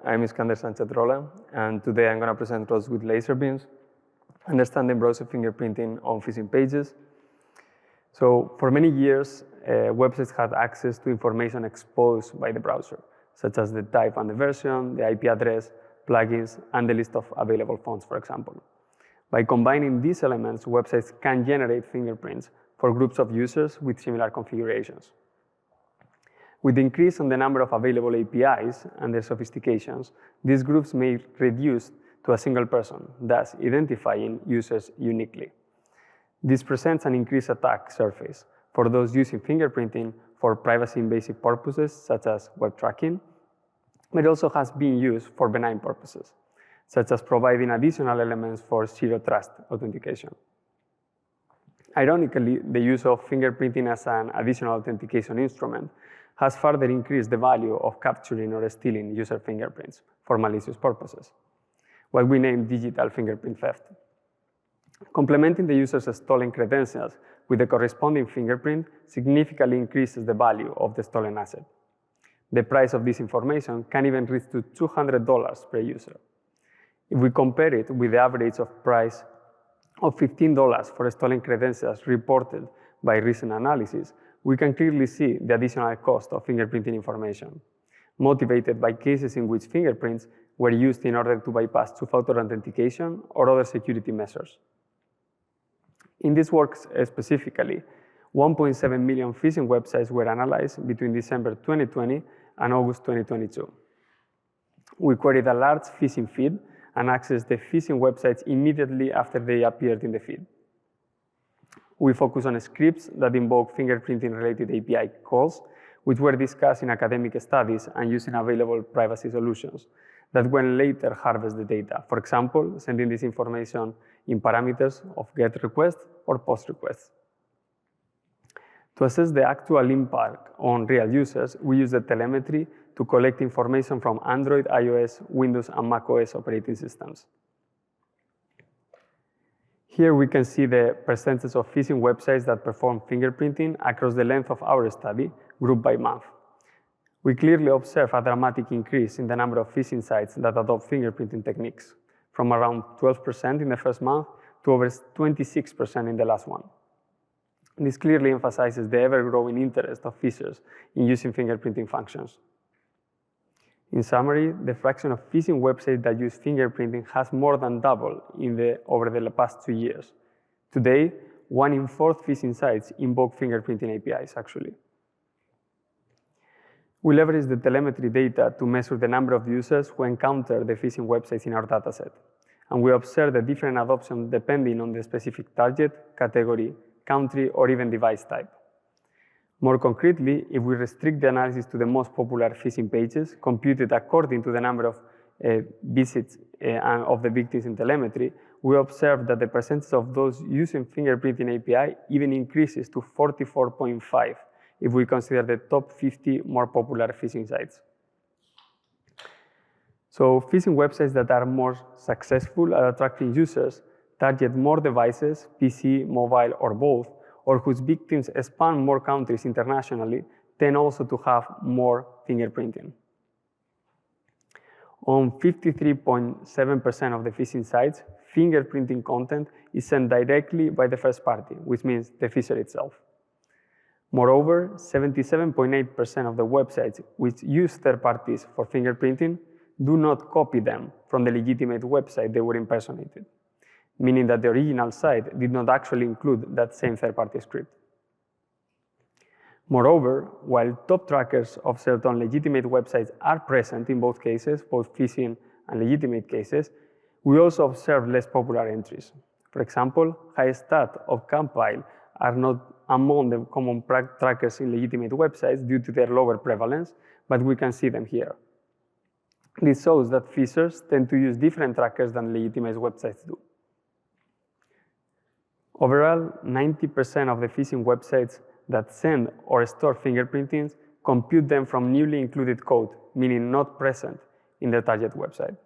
I'm Iskander Sanchez-Rola, and today I'm going to present results with laser beams, understanding browser fingerprinting on phishing pages. So for many years, websites had access to information exposed by the browser, such as the type and the version, the IP address, plugins, and the list of available fonts, for example. By combining these elements, websites can generate fingerprints for groups of users with similar configurations. With the increase in the number of available APIs and their sophistications, these groups may reduce to a single person, thus identifying users uniquely. This presents an increased attack surface for those using fingerprinting for privacy-invasive purposes, such as web tracking, but it also has been used for benign purposes, such as providing additional elements for zero-trust authentication. Ironically, the use of fingerprinting as an additional authentication instrument has further increased the value of capturing or stealing user fingerprints for malicious purposes, what we name digital fingerprint theft. Complementing the user's stolen credentials with the corresponding fingerprint significantly increases the value of the stolen asset. The price of this information can even reach to $200 per user. If we compare it with the average price of $15 for stolen credentials reported by recent analysis, we can clearly see the additional cost of fingerprinting information, motivated by cases in which fingerprints were used in order to bypass two-factor authentication or other security measures. In this work specifically, 1.7 million phishing websites were analyzed between December 2020 and August 2022. We queried a large phishing feed and accessed the phishing websites immediately after they appeared in the feed. We focus on scripts that invoke fingerprinting-related API calls, which were discussed in academic studies and using available privacy solutions that will later harvest the data. For example, sending this information in parameters of GET request or POST requests. To assess the actual impact on real users, we use the telemetry to collect information from Android, iOS, Windows, and macOS operating systems. Here we can see the percentage of phishing websites that perform fingerprinting across the length of our study, grouped by month. We clearly observe a dramatic increase in the number of phishing sites that adopt fingerprinting techniques, from around 12% in the first month to over 26% in the last one. This clearly emphasizes the ever-growing interest of phishers in using fingerprinting functions. In summary, the fraction of phishing websites that use fingerprinting has more than doubled over the past 2 years. Today, 1 in 4 phishing sites invoke fingerprinting APIs, actually. We leverage the telemetry data to measure the number of users who encounter the phishing websites in our dataset, and we observe the different adoption depending on the specific target, category, country, or even device type. More concretely, if we restrict the analysis to the most popular phishing pages, computed according to the number of visits of the victims in telemetry, we observe that the percentage of those using fingerprinting API even increases to 44.5 if we consider the top 50 more popular phishing sites. So phishing websites that are more successful at attracting users target more devices, PC, mobile, or both, or whose victims span more countries internationally, tend also to have more fingerprinting. On 53.7% of the phishing sites, fingerprinting content is sent directly by the first party, which means the phisher itself. Moreover, 77.8% of the websites which use third parties for fingerprinting do not copy them from the legitimate website they were impersonated, meaning that the original site did not actually include that same third-party script. Moreover, while top trackers of certain legitimate websites are present in both cases, both phishing and legitimate cases, we also observe less popular entries. For example, high-stat or compile are not among the common trackers in legitimate websites due to their lower prevalence, but we can see them here. This shows that phishers tend to use different trackers than legitimate websites do. Overall, 90% of the phishing websites that send or store fingerprintings compute them from newly included code, meaning not present in the target website.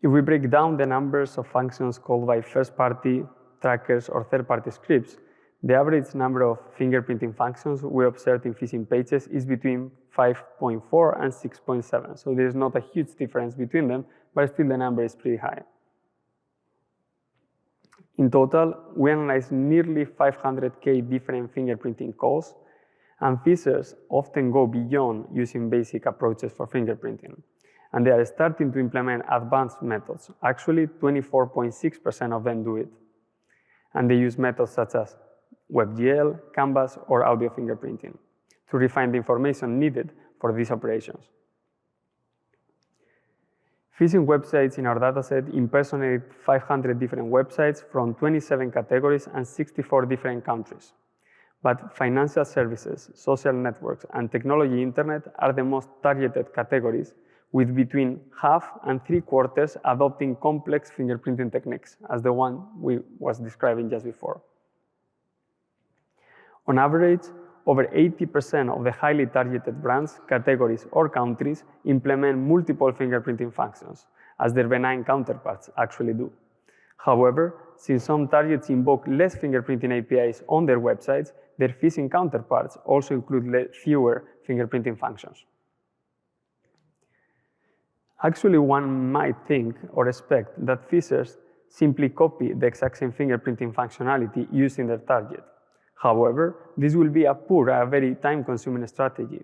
If we break down the numbers of functions called by first-party trackers or third-party scripts, The average number of fingerprinting functions we observed in phishing pages is between 5.4 and 6.7. So there's not a huge difference between them, but still the number is pretty high. In total, we analyzed nearly 500K different fingerprinting calls, and phishers often go beyond using basic approaches for fingerprinting. And they are starting to implement advanced methods. Actually, 24.6% of them do it. And they use methods such as WebGL, Canvas, or audio fingerprinting to refine the information needed for these operations. Phishing websites in our dataset impersonate 500 different websites from 27 categories and 64 different countries. But financial services, social networks, and technology internet are the most targeted categories, with between half and 3/4 adopting complex fingerprinting techniques, as the one we was describing just before. On average, over 80% of the highly targeted brands, categories, or countries implement multiple fingerprinting functions, as their benign counterparts actually do. However, since some targets invoke less fingerprinting APIs on their websites, their phishing counterparts also include fewer fingerprinting functions. Actually, one might think or expect that phishers simply copy the exact same fingerprinting functionality used in their target. However, this will be a very time-consuming strategy.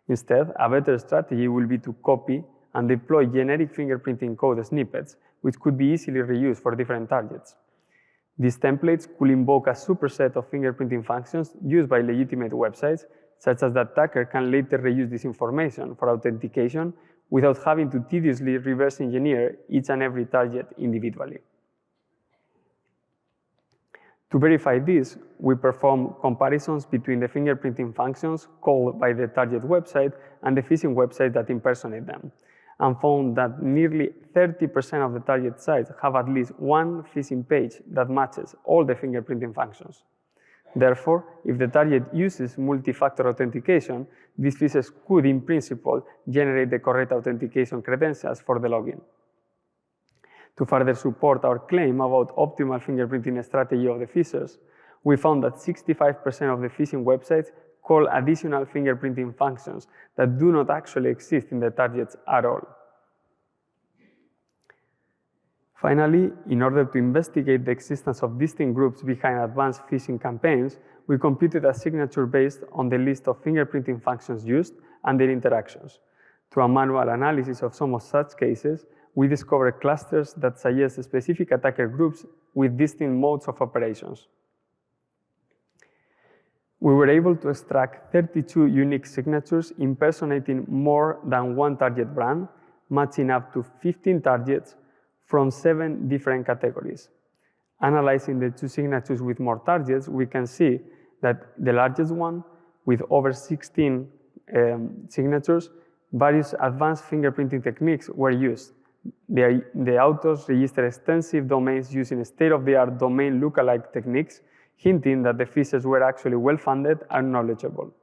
Instead, a better strategy will be to copy and deploy generic fingerprinting code snippets, which could be easily reused for different targets. These templates could invoke a superset of fingerprinting functions used by legitimate websites, such as the attacker can later reuse this information for authentication without having to tediously reverse engineer each and every target individually. To verify this, we perform comparisons between the fingerprinting functions called by the target website and the phishing website that impersonate them, and found that nearly 30% of the target sites have at least one phishing page that matches all the fingerprinting functions. Therefore, if the target uses multi-factor authentication, these phishers could, in principle, generate the correct authentication credentials for the login. To further support our claim about optimal fingerprinting strategy of the phishers, we found that 65% of the phishing websites call additional fingerprinting functions that do not actually exist in the targets at all. Finally, in order to investigate the existence of distinct groups behind advanced phishing campaigns, we computed a signature based on the list of fingerprinting functions used and their interactions. Through a manual analysis of some of such cases, we discovered clusters that suggest specific attacker groups with distinct modes of operations. We were able to extract 32 unique signatures impersonating more than one target brand, matching up to 15 targets from 7 different categories. Analyzing the 2 signatures with more targets, we can see that the largest one, with over 16 signatures, various advanced fingerprinting techniques were used. The authors registered extensive domains using state-of-the-art domain lookalike techniques, hinting that the phishers were actually well-funded and knowledgeable.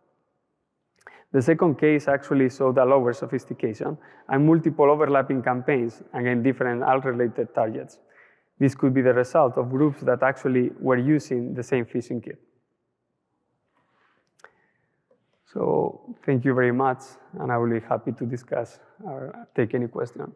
The second case actually showed a lower sophistication and multiple overlapping campaigns against different unrelated targets. This could be the result of groups that actually were using the same phishing kit. So thank you very much, and I will be happy to discuss or take any question.